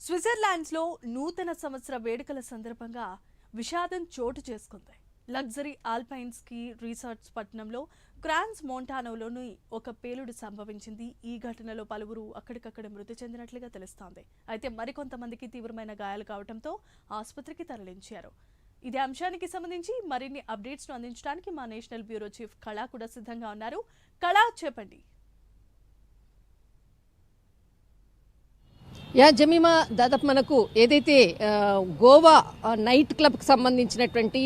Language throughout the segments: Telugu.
స్విట్జర్లాండ్స్లో నూతన సంవత్సర వేడుకల సందర్భంగా విషాదం చోటు చేసుకుంది. లగ్జరీ ఆల్పైన్ స్కీ రిసార్ట్స్ పట్టణంలో క్రాన్స్ మోంటానోలోని ఒక పేలుడు సంభవించింది. ఈ ఘటనలో పలువురు అక్కడికక్కడ మృతి చెందినట్లుగా తెలుస్తోంది. అయితే మరికొంతమందికి తీవ్రమైన గాయాలు కావడంతో ఆసుపత్రికి తరలించారు. ఇదే అంశానికి సంబంధించి మరిన్ని అప్డేట్స్ ను అందించడానికి మా నేషనల్ బ్యూరో చీఫ్ కళా కూడా సిద్ధంగా ఉన్నారు. కళా, చెప్పండి. జమీమా, దాదాపు మనకు ఏదైతే గోవా నైట్ క్లబ్కి సంబంధించినటువంటి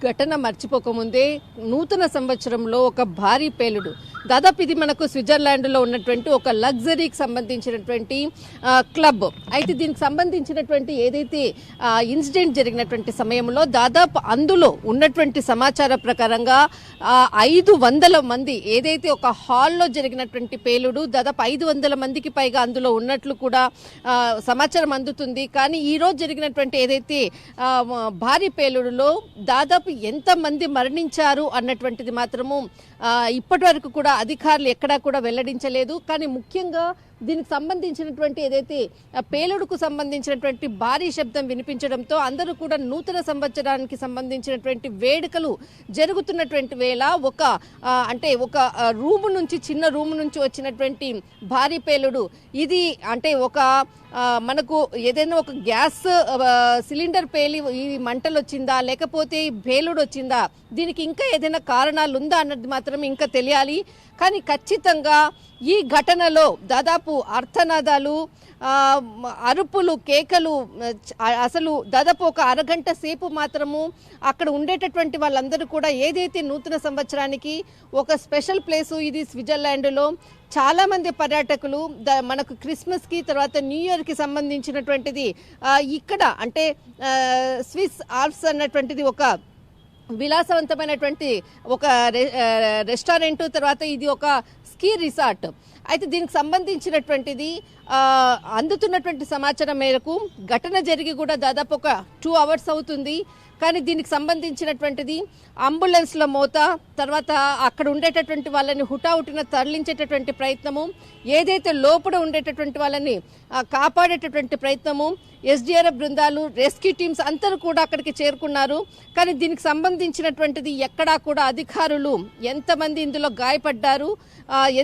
ఘటన మర్చిపోకముందే నూతన సంవత్సరంలో ఒక భారీ పేలుడు, దాదాపు ఇది మనకు స్విట్జర్లాండ్లో ఉన్నటువంటి ఒక లగ్జరీకి సంబంధించినటువంటి క్లబ్. అయితే దీనికి సంబంధించినటువంటి ఏదైతే ఇన్సిడెంట్ జరిగినటువంటి సమయంలో దాదాపు అందులో ఉన్నటువంటి సమాచార ప్రకారంగా 500 మంది, ఏదైతే ఒక హాల్లో జరిగినటువంటి పేలుడు, దాదాపు 500 మందికి పైగా అందులో ఉన్నట్లు కూడా సమాచారం అందుతుంది. కానీ ఈరోజు జరిగినటువంటి ఏదైతే భారీ పేలుడులో దాదాపు ఎంతమంది మరణించారు అన్నటువంటిది మాత్రము ఇప్పటి వరకు కూడా అధికారులు ఎక్కడా కూడా వెల్లడించలేదు. కానీ ముఖ్యంగా దీనికి సంబంధించినటువంటి ఏదైతే పేలుడుకు సంబంధించినటువంటి భారీ శబ్దం వినిపించడంతో అందరూ కూడా నూతన సంవత్సరానికి సంబంధించినటువంటి వేడుకలు జరుగుతున్నటువంటి వేళ ఒక రూము నుంచి, చిన్న రూము నుంచి వచ్చినటువంటి భారీ పేలుడు ఇది. అంటే మనకు ఏదైనా ఒక గ్యాస్ సిలిండర్ పేలి ఈ మంటలు వచ్చిందా, లేకపోతే పేలుడు వచ్చిందా, దీనికి ఇంకా ఏదైనా కారణాలు ఉందా అన్నది మాత్రం ఇంకా తెలియాలి. కానీ ఖచ్చితంగా ఈ ఘటనలో దాదాపు అర్థనాదాలు, అరుపులు, కేకలు, అసలు దాదాపు ఒక అరగంట సేపు మాత్రము అక్కడ ఉండేటటువంటి వాళ్ళందరూ కూడా ఏదైతే నూతన సంవత్సరానికి ఒక స్పెషల్ ప్లేసు ఇది స్విట్జర్లాండ్లో, చాలామంది పర్యాటకులు మనకు క్రిస్మస్కి తర్వాత న్యూ ఇయర్కి సంబంధించినటువంటిది ఇక్కడ అంటే స్విస్ ఆల్ప్స్ అన్నటువంటిది ఒక విలాసవంతమైనటువంటి ఒక రెస్టారెంట్, తర్వాత ఇది ఒక స్కీ రిసార్ట్. అయితే దీనికి సంబంధించినటువంటిది అందుతున్నటువంటి సమాచారం మేరకు ఘటన జరిగి కూడా దాదాపు ఒక 2 అవర్స్ అవుతుంది. కానీ దీనికి సంబంధించినటువంటిది అంబులెన్స్ల మోత, తర్వాత అక్కడ ఉండేటటువంటి వాళ్ళని హుటాహుటిన తరలించేటటువంటి ప్రయత్నము, ఏదైతే లోపల ఉండేటటువంటి వాళ్ళని కాపాడేటటువంటి ప్రయత్నము, ఎస్డిఆర్ఎఫ్ బృందాలు, రెస్క్యూ టీమ్స్ అందరూ కూడా అక్కడికి చేరుకున్నారు. కానీ దీనికి సంబంధించినటువంటిది ఎక్కడా కూడా అధికారులు ఎంతమంది ఇందులో గాయపడ్డారు,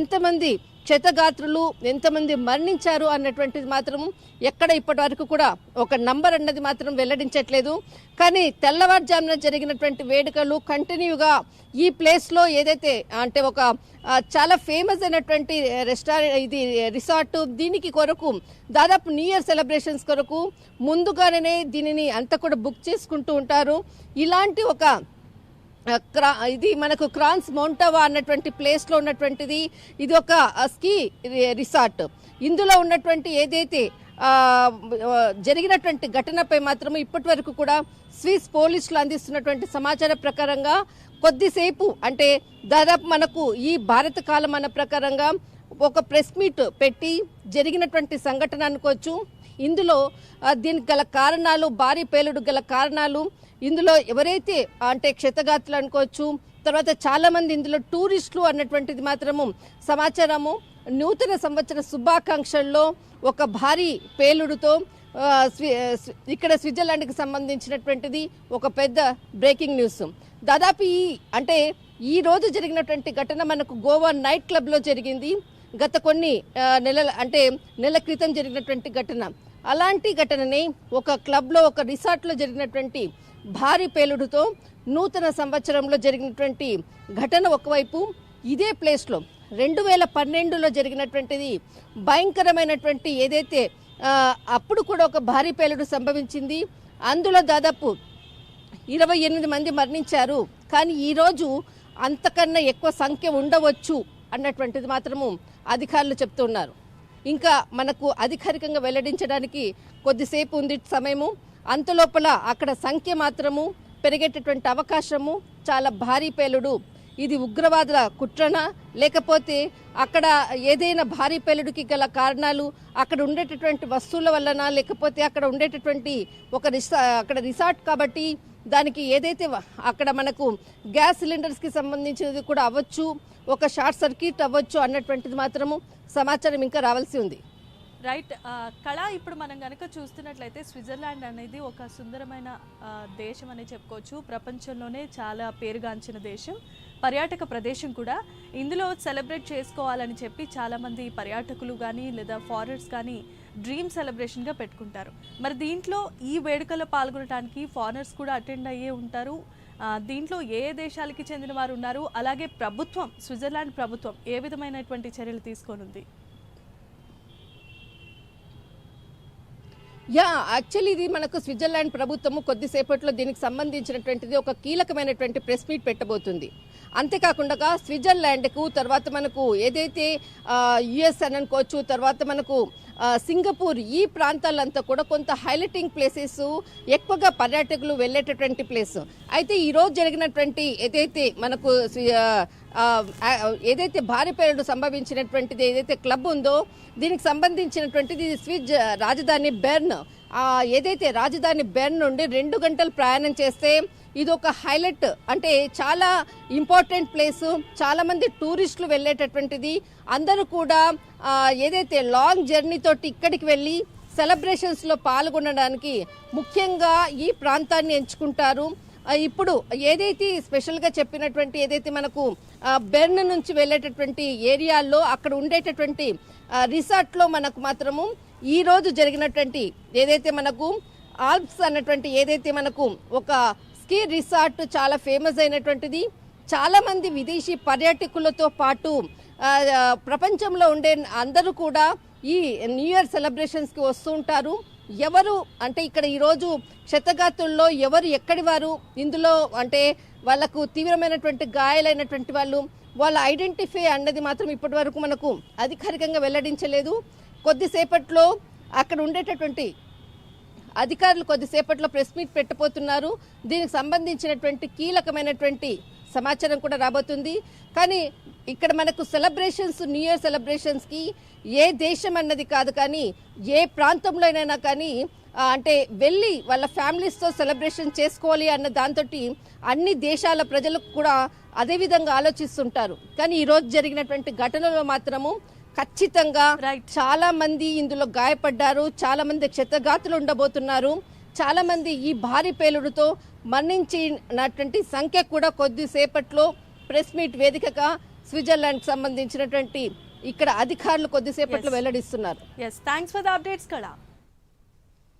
ఎంతమంది క్షతగాత్రులు, ఎంతమంది మరణించారు అన్నటువంటిది మాత్రం ఎక్కడ ఇప్పటి వరకు కూడా ఒక నంబర్ అన్నది మాత్రం వెల్లడించట్లేదు. కానీ తెల్లవారుజామున జరిగినటువంటి వేడుకలు కంటిన్యూగా ఈ ప్లేస్లో ఏదైతే అంటే ఒక చాలా ఫేమస్ అయినటువంటి ఇది రిసార్ట్, దీనికి కొరకు దాదాపు న్యూ ఇయర్ సెలబ్రేషన్స్ కొరకు ముందుగానే దీనిని అంతా కూడా బుక్ చేసుకుంటూ ఉంటారు. ఇలాంటి ఇది మనకు క్రాన్స్ మౌంటావా అన్నటువంటి ప్లేస్లో ఉన్నటువంటిది ఇది ఒక స్కీ రిసార్ట్. ఇందులో ఉన్నటువంటి ఏదైతే జరిగినటువంటి ఘటనపై మాత్రం ఇప్పటి వరకు కూడా స్విస్ పోలీసులు అందిస్తున్నటువంటి సమాచారం ప్రకారంగా కొద్దిసేపు అంటే దాదాపు మనకు ఈ భారత కాలమాన ప్రకారంగా ఒక ప్రెస్ మీట్ పెట్టి జరిగినటువంటి సంఘటన అనుకోవచ్చు. ఇందులో దీనికి గల కారణాలు, భారీ పేలుడు గల కారణాలు, ఇందులో ఎవరైతే అంటే క్షతగాత్రులు అనుకోవచ్చు, తర్వాత చాలామంది ఇందులో టూరిస్టులు అన్నటువంటిది మాత్రము సమాచారము. నూతన సంవత్సర శుభాకాంక్షల్లో ఒక భారీ పేలుడుతో ఇక్కడ స్విట్జర్లాండ్కి సంబంధించినటువంటిది ఒక పెద్ద బ్రేకింగ్ న్యూస్. దాదాపు ఈ రోజు జరిగినటువంటి ఘటన మనకు గోవా నైట్ క్లబ్లో జరిగింది. గత కొన్ని నెల క్రితం జరిగినటువంటి ఘటన. అలాంటి ఘటనని ఒక క్లబ్లో, ఒక రిసార్ట్లో జరిగినటువంటి భారీ పేలుడుతో నూతన సంవత్సరంలో జరిగినటువంటి ఘటన ఒకవైపు, ఇదే ప్లేస్లో 2012లో జరిగినటువంటిది భయంకరమైనటువంటి ఏదైతే అప్పుడు కూడా ఒక భారీ పేలుడు సంభవించింది. అందులో దాదాపు 28 మంది మరణించారు. కానీ ఈరోజు అంతకన్నా ఎక్కువ సంఖ్య ఉండవచ్చు అన్నటువంటిది మాత్రము అధికారులు చెప్తున్నారు. ఇంకా మనకు అధికారికంగా వెల్లడించడానికి కొద్దిసేపు ఉంది సమయము. అంతలోపల అక్కడ సంఖ్య మాత్రము పెరిగేటటువంటి అవకాశము. చాలా భారీ పేలుడు, ఇది ఉగ్రవాదుల కుట్రన, లేకపోతే అక్కడ ఏదైనా భారీ పేలుడుకి గల కారణాలు అక్కడ ఉండేటటువంటి వస్తువుల వలన, లేకపోతే అక్కడ ఉండేటటువంటి అక్కడ రిసార్ట్ కాబట్టి దానికి ఏదైతే అక్కడ మనకు గ్యాస్ సిలిండర్స్కి సంబంధించినది కూడా అవ్వచ్చు, ఒక షార్ట్ సర్క్యూట్ అవ్వచ్చు అన్నటువంటిది మాత్రము సమాచారం ఇంకా రావాల్సి ఉంది. రైట్. కళ, ఇప్పుడు మనం కనుక చూస్తున్నట్లయితే స్విట్జర్లాండ్ అనేది ఒక సుందరమైన దేశం అని చెప్పుకోవచ్చు. ప్రపంచంలోనే చాలా పేరుగాంచిన దేశం, పర్యాటక ప్రదేశం కూడా. ఇందులో సెలబ్రేట్ చేసుకోవాలని చెప్పి చాలామంది పర్యాటకులు కానీ లేదా ఫారినర్స్ కానీ డ్రీమ్ సెలబ్రేషన్గా పెట్టుకుంటారు. మరి దీంట్లో ఈ వేడుకలో పాల్గొనడానికి ఫారినర్స్ కూడా అటెండ్ అయ్యే ఉంటారు. దీంట్లో ఏ దేశాలకి చెందిన వారు ఉన్నారు, అలాగే ప్రభుత్వం, స్విట్జర్లాండ్ ప్రభుత్వం ఏ విధమైనటువంటి చర్యలు తీసుకోనుంది? యాక్చువల్లీ ఇది మనకు స్విట్జర్లాండ్ ప్రభుత్వము కొద్దిసేపట్లో దీనికి సంబంధించినటువంటిది ఒక కీలకమైనటువంటి ప్రెస్ మీట్ పెట్టబోతుంది. అంతేకాకుండా స్విట్జర్లాండ్కు తర్వాత మనకు ఏదైతే యుఎస్ అని అనుకోవచ్చు, తర్వాత మనకు సింగపూర్, ఈ ప్రాంతాలంతా కూడా కొంత హైలైటింగ్ ప్లేసెస్, ఎక్కువగా పర్యాటకులు వెళ్ళేటటువంటి ప్లేస్. అయితే ఈరోజు జరిగినటువంటి ఏదైతే మనకు ఏదైతే భారీ పేలుడు సంభవించినటువంటిది ఏదైతే క్లబ్ ఉందో దీనికి సంబంధించినటువంటిది స్విజ్ రాజధాని బెర్న్. ఏదైతే రాజధాని బెర్న్ నుండి 2 గంటలు ప్రయాణం చేస్తే ఇది ఒక హైలైట్, అంటే చాలా ఇంపార్టెంట్ ప్లేసు, చాలా మంది టూరిస్టులు వెళ్ళేటటువంటిది. అందరూ కూడా ఏదైతే లాంగ్ జర్నీ తోటి ఇక్కడికి వెళ్ళి సెలబ్రేషన్స్లో పాల్గొనడానికి ముఖ్యంగా ఈ ప్రాంతాన్ని ఎంచుకుంటారు. ఇప్పుడు ఏదైతే స్పెషల్గా చెప్పినటువంటి ఏదైతే మనకు బెర్న్ నుంచి వెళ్ళేటటువంటి ఏరియాల్లో అక్కడ ఉండేటటువంటి రిసార్ట్లో మనకు మాత్రము ఈ రోజు జరిగినటువంటి ఏదైతే మనకు ఆల్ప్స్ అన్నటువంటి ఏదైతే మనకు ఒక స్కీ రిసార్ట్ చాలా ఫేమస్ అయినటువంటిది. చాలా మంది విదేశీ పర్యాటకులతో పాటు ప్రపంచంలో ఉండే అందరూ కూడా ఈ న్యూ ఇయర్ సెలబ్రేషన్స్కి వస్తూ ఉంటారు. ఎవరు అంటే ఇక్కడ ఈరోజు క్షతగాతుల్లో ఎవరు ఎక్కడి వారు, ఇందులో అంటే వాళ్ళకు తీవ్రమైనటువంటి గాయాలైనటువంటి వాళ్ళ ఐడెంటిఫై అన్నది మాత్రం ఇప్పటి వరకు మనకు అధికారికంగా వెల్లడించలేదు. కొద్దిసేపట్లో అక్కడ ఉండేటటువంటి అధికారులు కొద్దిసేపట్లో ప్రెస్ మీట్ పెట్టబోతున్నారు. దీనికి సంబంధించినటువంటి కీలకమైనటువంటి సమాచారం కూడా రాబోతుంది. కానీ ఇక్కడ మనకు సెలబ్రేషన్స్, న్యూ ఇయర్ సెలబ్రేషన్స్కి ఏ దేశం అన్నది కాదు, కానీ ఏ ప్రాంతంలో అయినా కానీ అంటే వెళ్ళి వాళ్ళ ఫ్యామిలీస్తో సెలబ్రేషన్ చేసుకోవాలి అన్న దాంతో అన్ని దేశాల ప్రజలకు కూడా అదే విధంగా ఆలోచిస్తుంటారు. కానీ ఈరోజు జరిగినటువంటి ఘటనలో మాత్రము ఖచ్చితంగా చాలా మంది ఇందులో గాయపడ్డారు, చాలా మంది క్షతగాతులు ఉండబోతున్నారు. చాలా మంది ఈ భారీ పేలుడుతో మరణించినటువంటి సంఖ్య కూడా కొద్దిసేపట్లో ప్రెస్ మీట్ వేదికగా స్విట్జర్లాండ్ సంబంధించినటువంటి ఇక్కడ అధికారులు కొద్దిసేపట్లో వెల్లడిస్తున్నారు. థ్యాంక్స్ ఫర్ ద అప్డేట్స్ కళ.